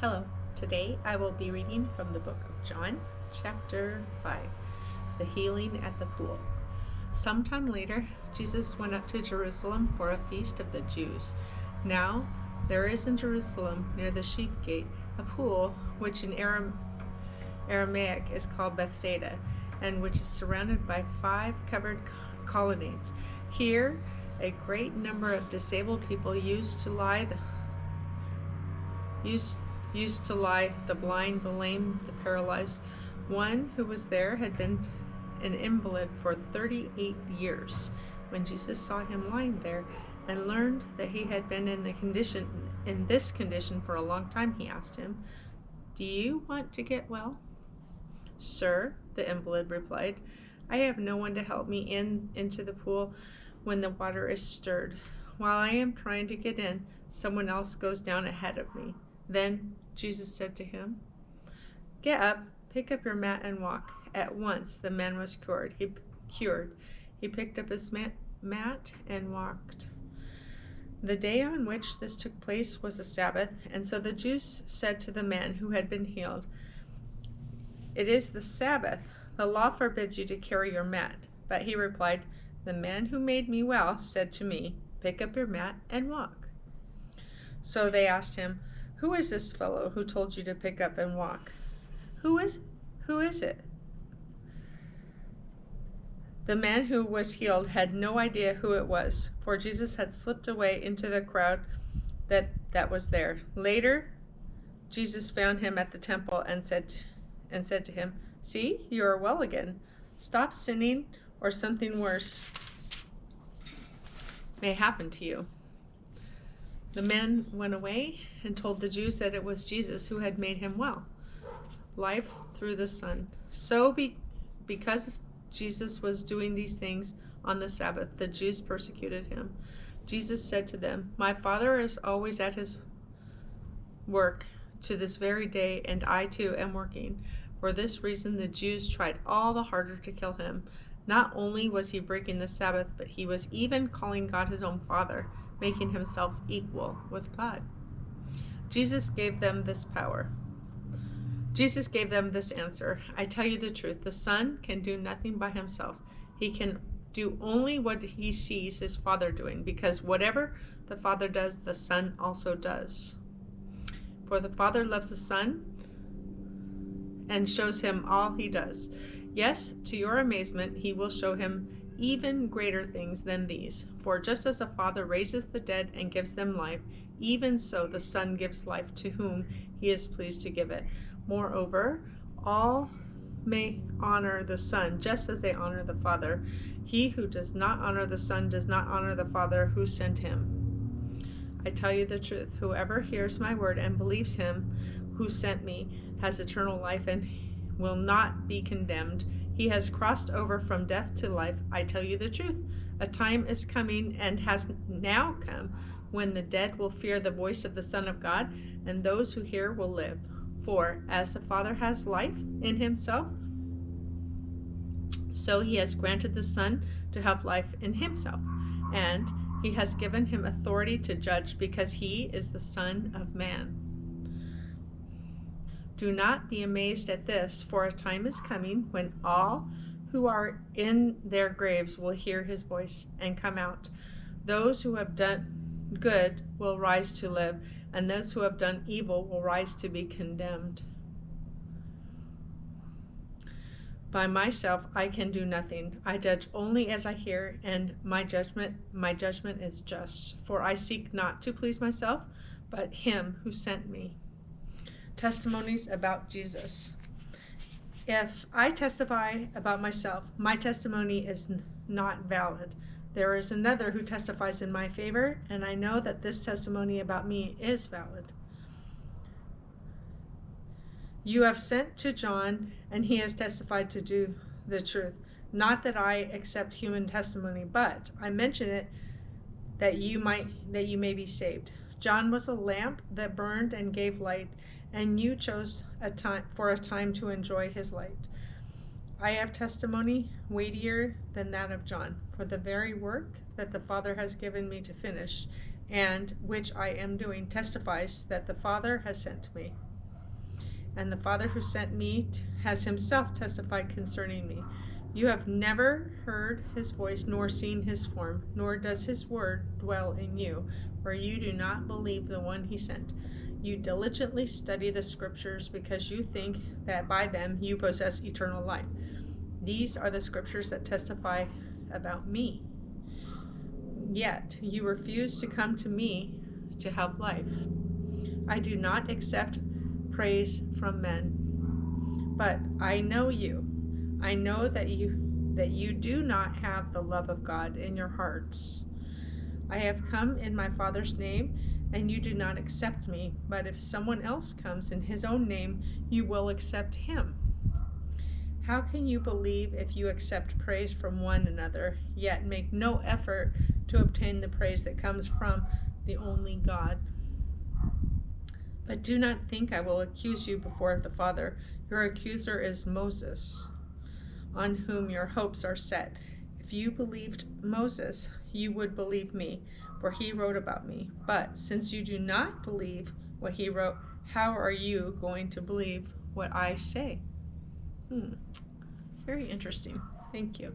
Hello, today I will be reading from the book of John, chapter 5, the healing at the pool. Sometime later, Jesus went up to Jerusalem for a feast of the Jews. Now, there is in Jerusalem, near the sheep gate, a pool which in Aramaic is called Bethsaida, and which is surrounded by 5 covered colonnades. Here, a great number of disabled people used to lie the blind, the lame, the paralyzed. One who was there had been an invalid for 38 years. When Jesus saw him lying there and learned that he had been in this condition for a long time, he asked him, "Do you want to get well?" "Sir," the invalid replied, "I have no one to help me into the pool when the water is stirred. While I am trying to get in, someone else goes down ahead of me." Then Jesus said to him, "Get up, pick up your mat and walk." At once the man was cured. He picked up his mat and walked. The day on which this took place was a Sabbath, and so the Jews said to the man who had been healed, "It is the Sabbath. The law forbids you to carry your mat." But he replied, "The man who made me well said to me, 'Pick up your mat and walk.'" So they asked him, "Who is this fellow who told you to pick up and walk? Who is it?" The man who was healed had no idea who it was, for Jesus had slipped away into the crowd that was there. Later, Jesus found him at the temple and said to him, "See, you are well again. Stop sinning, or something worse may happen to you." The man went away and told the Jews that it was Jesus who had made him well. Life through the Son. Because Jesus was doing these things on the Sabbath, the Jews persecuted him. Jesus said to them, "My Father is always at his work to this very day, and I too am working." For this reason, the Jews tried all the harder to kill him. Not only was he breaking the Sabbath, but he was even calling God his own Father, making himself equal with God. Jesus gave them this answer, "I tell you the truth, the Son can do nothing by himself. He can do only what he sees his Father doing, because whatever the Father does, the Son also does. For the Father loves the Son and shows him all he does. Yes, to your amazement, he will show him even greater things than these. For just as the Father raises the dead and gives them life, even so the Son gives life to whom he is pleased to give it. Moreover, all may honor the Son just as they honor the Father. He who does not honor the Son does not honor the Father who sent him. I tell you the truth, whoever hears my word and believes him who sent me has eternal life and will not be condemned. He has crossed over from death to life. I tell you the truth, a time is coming and has now come when the dead will fear the voice of the Son of God, and those who hear will live. For as the Father has life in himself, so he has granted the Son to have life in himself, and he has given him authority to judge, because he is the Son of Man. Do not be amazed at this, for a time is coming when all who are in their graves will hear his voice and come out. Those who have done good will rise to live, and those who have done evil will rise to be condemned. By myself I can do nothing. I judge only as I hear, and my judgment is just. For I seek not to please myself, but him who sent me. Testimonies about Jesus. If I testify about myself, my testimony is not valid. There is another who testifies in my favor, and I know that this testimony about me is valid. You have sent to John, and he has testified to do the truth. Not that I accept human testimony, but I mention it that you may be saved. John was a lamp that burned and gave light, and you chose for a time to enjoy his light. I have testimony weightier than that of John, for the very work that the Father has given me to finish, and which I am doing, testifies that the Father has sent me. and the Father who sent me has himself testified concerning me. You have never heard his voice nor seen his form, nor does his word dwell in you, for you do not believe the one he sent. You diligently study the scriptures because you think that by them you possess eternal life. These are the scriptures that testify about me. Yet you refuse to come to me to have life. I do not accept praise from men, but I know you. I know that you do not have the love of God in your hearts. I have come in my Father's name, and you do not accept me, but if someone else comes in his own name, you will accept him. How can you believe if you accept praise from one another, yet make no effort to obtain the praise that comes from the only God? But do not think I will accuse you before the Father. Your accuser is Moses, on whom your hopes are set. If you believed Moses, you would believe me, for he wrote about me. But since you do not believe what he wrote, how are you going to believe what I say? Very interesting. Thank you.